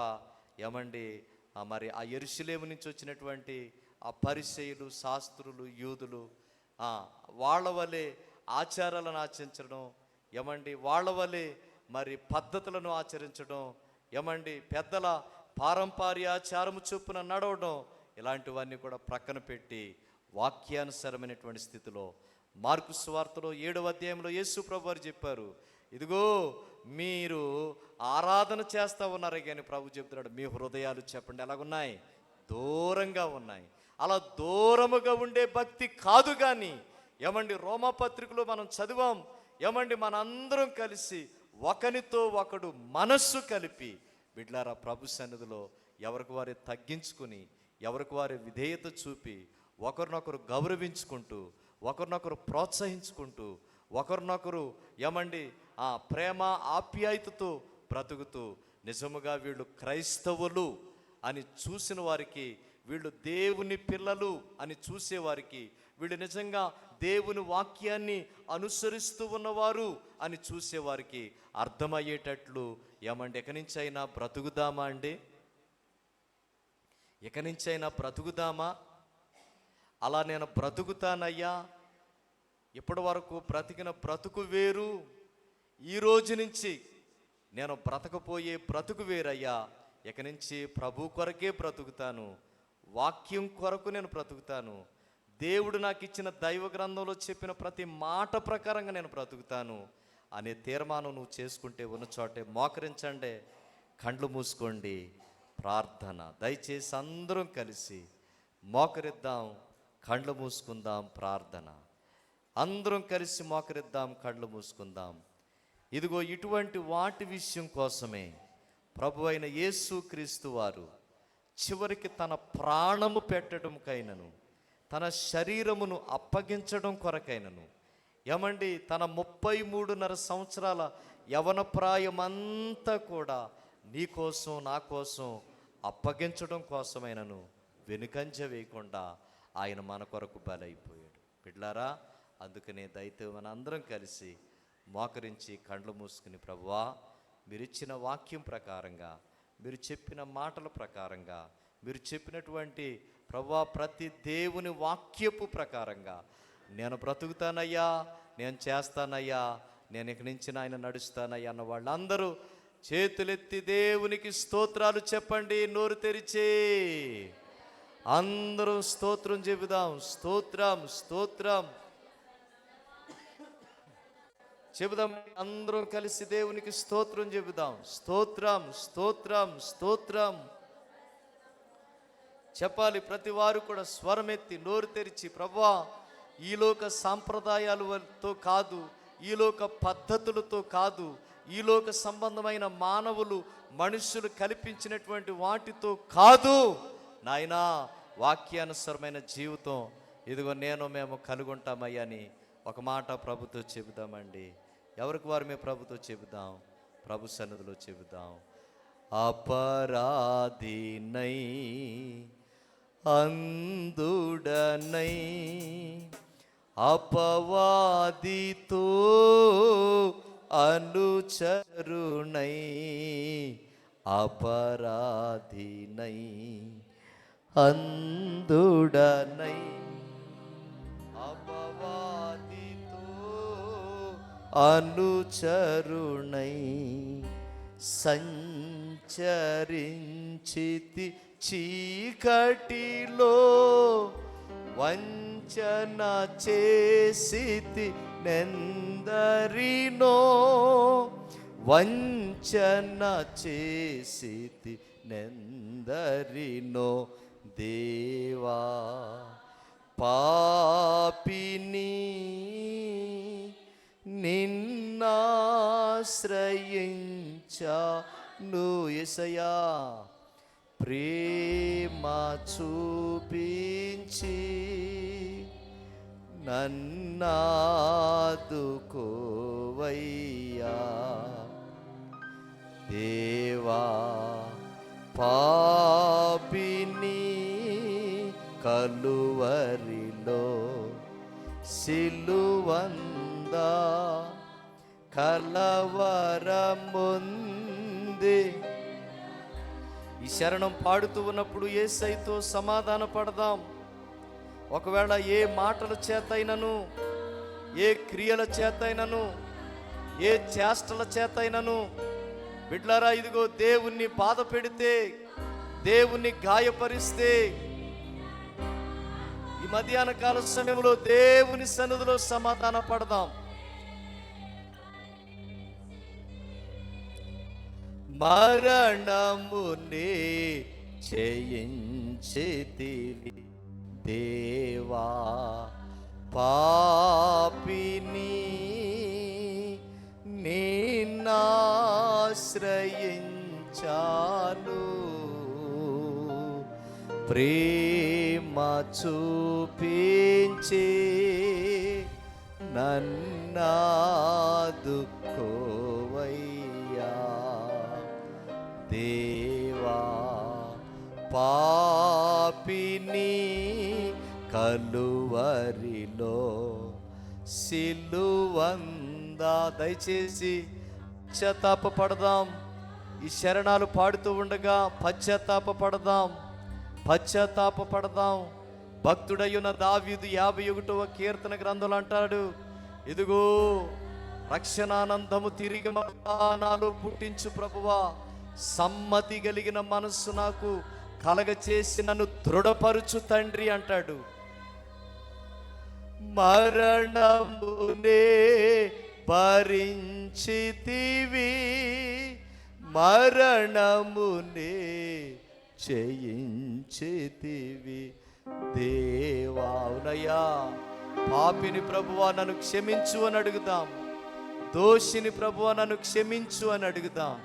A: మరి ఆ యెరూషలేము నుంచి వచ్చినటువంటి ఆ పరిసయ్యులు, శాస్త్రులు, యూదులు వాళ్ళ వలె ఆచారాలను ఆచరించడం, వాళ్ళ వలె మరి పద్ధతులను ఆచరించడం, పెద్దల పారంపర్యాచారము చొప్పున నడవడం, ఇలాంటివన్నీ కూడా ప్రక్కన పెట్టి వాక్యానుసారమైనటువంటి స్థితిలో మార్కు సువార్తలో 7వ అధ్యాయంలో యేసు ప్రభువారు చెప్పారు, ఇదిగో మీరు ఆరాధన చేస్తూ ఉన్నారు కానీ ప్రభు చెప్తున్నాడు, మీ హృదయాలు చెప్పండి ఎలాగున్నాయి? దూరంగా ఉన్నాయి. అలా దూరముగా ఉండే భక్తి కాదు. కానీ రోమాపత్రికలో మనం చదివాం, మనందరం కలిసి ఒకనితో ఒకడు మనస్సు కలిపి బిడ్లారా ప్రభు సన్నిధిలో ఎవరికి వారి తగ్గించుకుని, ఎవరికి వారి విధేయత చూపి, ఒకరినొకరు గౌరవించుకుంటూ, ఒకరినొకరు ప్రోత్సహించుకుంటూ, ఒకరినొకరు ప్రేమ ఆప్యాయతతో బ్రతుకుతూ నిజముగా వీళ్ళు క్రైస్తవులు అని చూసిన వారికి, వీళ్ళు దేవుని పిల్లలు అని చూసేవారికి, వీళ్ళు నిజంగా దేవుని వాక్యాన్ని అనుసరిస్తూ ఉన్నవారు అని చూసేవారికి అర్థమయ్యేటట్లు ఎక్కడి నుంచైనా బ్రతుకుదామా అండి? ఎక్కడి నుంచైనా బ్రతుకుదామా? అలా నేను బ్రతుకుతానయ్యా, ఇప్పటి వరకు బ్రతికిన బ్రతుకు వేరు, ఈ రోజు నుంచి నేను బ్రతకపోయే బ్రతుకు వేరయ్యా, ఇక నుంచి ప్రభు కొరకే బ్రతుకుతాను, వాక్యం కొరకు నేను బ్రతుకుతాను, దేవుడు నాకు ఇచ్చిన దైవ గ్రంథంలో చెప్పిన ప్రతి మాట ప్రకారంగా నేను బ్రతుకుతాను అనే తీర్మానం నువ్వు చేసుకుంటే ఉన్న చోటే మోకరించండి, కండ్లు మూసుకోండి, ప్రార్థన. దయచేసి అందరం కలిసి మోకరిద్దాం, కండ్లు మూసుకుందాం, ప్రార్థన. అందరం కలిసి మోకరిద్దాం, కళ్ళు మూసుకుందాం. ఇదిగో ఇటువంటి వాటి విషయం కోసమే ప్రభు అయిన యేసు క్రీస్తు వారు చివరికి తన ప్రాణము పెట్టడంకైనను, తన శరీరమును అప్పగించడం కొరకైనను, తన 33.5 సంవత్సరాల యవన ప్రాయమంతా కూడా నీ కోసం నా కోసం అప్పగించడం కోసమైనను వెనుకంజ వేయకుండా ఆయన మన కొరకు బలైపోయాడు. బిడ్లారా, అందుకనే దయతో మనందరం కలిసి మోకరించి కండ్లు మూసుకుని, ప్రభువా మీరు ఇచ్చిన వాక్యం ప్రకారంగా, మీరు చెప్పిన మాటల ప్రకారంగా, మీరు చెప్పినటువంటి ప్రభువా ప్రతి దేవుని వాక్యపు ప్రకారంగా నేను బ్రతుకుతానయ్యా, నేను చేస్తానయ్యా, నేను ఇక నుంచి ఆయన నడుస్తానయ్యా అన్న వాళ్ళందరూ చేతులెత్తి దేవునికి స్తోత్రాలు చెప్పండి. నోరు తెరిచి అందరూ స్తోత్రం చెబుదాం. స్తోత్రం స్తోత్రం చెబుదాం. అందరం కలిసి దేవునికి స్తోత్రం చెబుదాం. స్తోత్రం స్తోత్రం స్తోత్రం చెప్పాలి. ప్రతి వారు కూడా స్వరమెత్తి నోరు తెరిచి, ప్రభువా ఈలోక సాంప్రదాయాలతో కాదు, ఈలోక పద్ధతులతో కాదు, ఈలోక సంబంధమైన మానవులు మనుషులు కల్పించినటువంటి వాటితో కాదు నాయనా, వాక్యానుసరమైన జీవితం ఇదిగో మేము కలుగుంటామయ్యా అని ఒక మాట ప్రభుతో చెబుదామండి. ఎవరికి వారు మేము ప్రభుతో చెబుదాం, ప్రభు సన్నిధిలో చెబుదాం. అపరాధినై అందుడనై అపవాదితో అనుచరునై, అపరాధినై అందుడనై అపవాదితో అనుచరునై సంచరించితి చీకటిలో, వంచన చేసితి నెందరినో, వంచన చేసితి నెందరినో, దేవా పాపిని నిన్నాశ్రయించాను యేసయ్యా, ప్రేమ చూపించి నన్నాదుకోవయ్యా, దేవా పాపిని కలువరిలో సిలువందా కలవరముంది. ఈ శరణం పాడుతూ ఉన్నప్పుడు యేసయ్యతో సమాధాన పడదాం. ఒకవేళ ఏ మాటల చేతైనను, ఏ క్రియల చేతైనను, ఏ చేష్టల చేతైనను బిడ్లారా ఇదిగో దేవుణ్ణి బాధ పెడితే, దేవుణ్ణి గాయపరిస్తే, ఈ మధ్యాహ్న కాల సమయంలో దేవుని సన్నిధిలో సమాధాన పడదాం. మరణమునే జయించితివి దేవా, పాపిని నిన్నాశ్రయించాను, ప్రేమ చూపించి నన్నాదుకోవయ్యా, దేవా పాపిని కలువరిలో సిలువందా. దయచేసి పశ్చాత్తాపపడదాం. ఈ శరణాలు పాడుతూ ఉండగా పశ్చాత్తాపపడదాం, పశ్చాత్తాపపడదాం. భక్తుడయ్యున్న దావీదు 51వ కీర్తన గ్రంథంలో అంటాడు, ఇదిగో రక్షణానందము తిరిగి నాలో పుట్టించు ప్రభువా, సమ్మతి కలిగిన మనస్సు నాకు కలగచేసి నన్ను దృఢపరుచు తండ్రి అంటాడు. మరణమునే భరించితివి, మరణమునే జయించితివి దేవా. అవునయ్యా, పాపిని ప్రభువా నన్ను క్షమించు అని అడుగుదాం, దోషిని ప్రభువా నన్ను క్షమించు అని అడుగుదాం.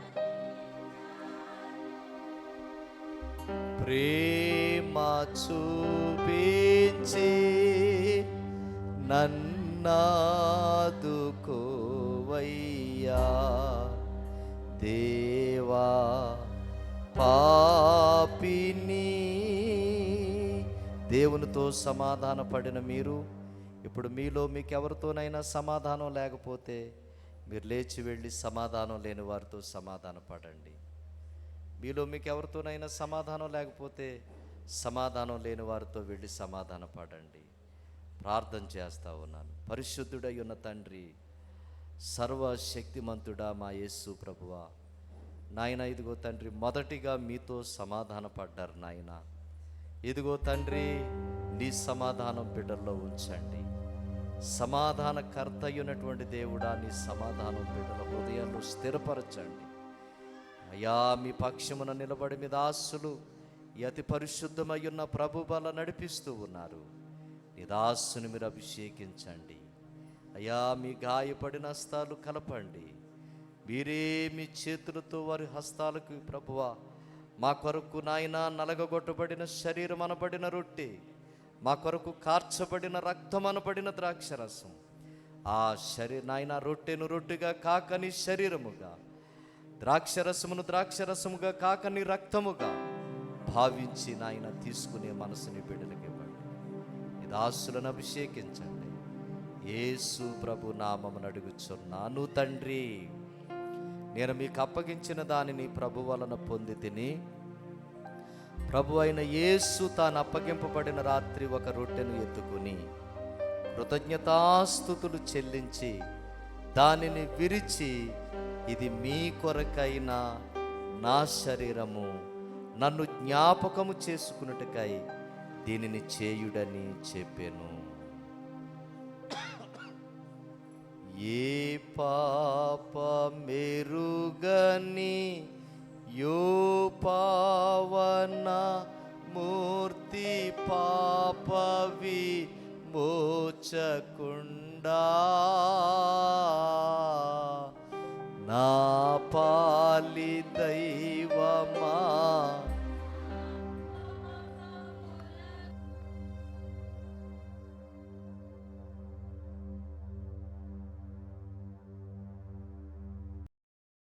A: ప్రేమ చూపించి నన్నాదుకోవయ్యా, దేవా పాపిని. దేవునితో సమాధాన పడిన మీరు ఇప్పుడు మీలో మీకెవరితోనైనా సమాధానం లేకపోతే మీరు లేచి వెళ్ళి సమాధానం లేని వారితో సమాధాన పడండి. మీలో మీకు ఎవరితోనైనా సమాధానం లేకపోతే సమాధానం లేని వారితో వెళ్ళి సమాధాన పడండి. ప్రార్థన చేస్తా ఉన్నాను. పరిశుద్ధుడై ఉన్న తండ్రి, సర్వశక్తిమంతుడా మా యేసు ప్రభువా, నాయన ఇదిగో తండ్రి, మొదటిగా మీతో సమాధాన పడ్డారు నాయన. ఇదిగో తండ్రి, నీ సమాధానం బిడ్డల్లో ఉంచండి. సమాధానకర్త అయినటువంటి దేవుడా, నీ సమాధానం బిడ్డల హృదయాల్లో స్థిరపరచండి అయ్యా. మీ పక్షమున నిలబడి మీ దాసులు ఈ అతి పరిశుద్ధమై ఉన్న ప్రభు బల నడిపిస్తూ ఉన్నారు. నీ దాసుని మీరు అభిషేకించండి అయ్యా. మీ గాయపడిన హస్తాలు కలపండి. మీరే మీ చేతులతో వారి హస్తాలకు ప్రభువా మా కొరకు నాయన నలగగొట్టబడిన శరీరం అనబడిన రొట్టె, మా కొరకు కార్చబడిన రక్తం అనబడిన ద్రాక్షరసం, ఆ నాయన రొట్టెను రొట్టెగా కాకని శరీరముగా, ద్రాక్షరసమును ద్రాక్షరసముగా కాకని రక్తముగా భావించి నాయన తీసుకునే మనసుని బిడ్డలకి ఇవ్వండి. ఈ దాసులను అభిషేకించండి. యేసు ప్రభు నామమున అడుగుచున్నాను తండ్రి. నేను మీకు అప్పగించిన దానిని ప్రభు వలన పొంది తిని, ప్రభు అయిన యేసు తాను అప్పగింపబడిన రాత్రి ఒక రొట్టెను ఎత్తుకుని కృతజ్ఞతాస్తుతులు చెల్లించి దానిని విరిచి, ఇది మీ కొరకైన నా శరీరము, నన్ను జ్ఞాపకము చేసుకున్నట్టుకై దీనిని చేయుడని చెప్పాను. ఏ పాప మెరుగని యో పావన మూర్తి పాపవి మోచకుండా నా పాలి దైవమా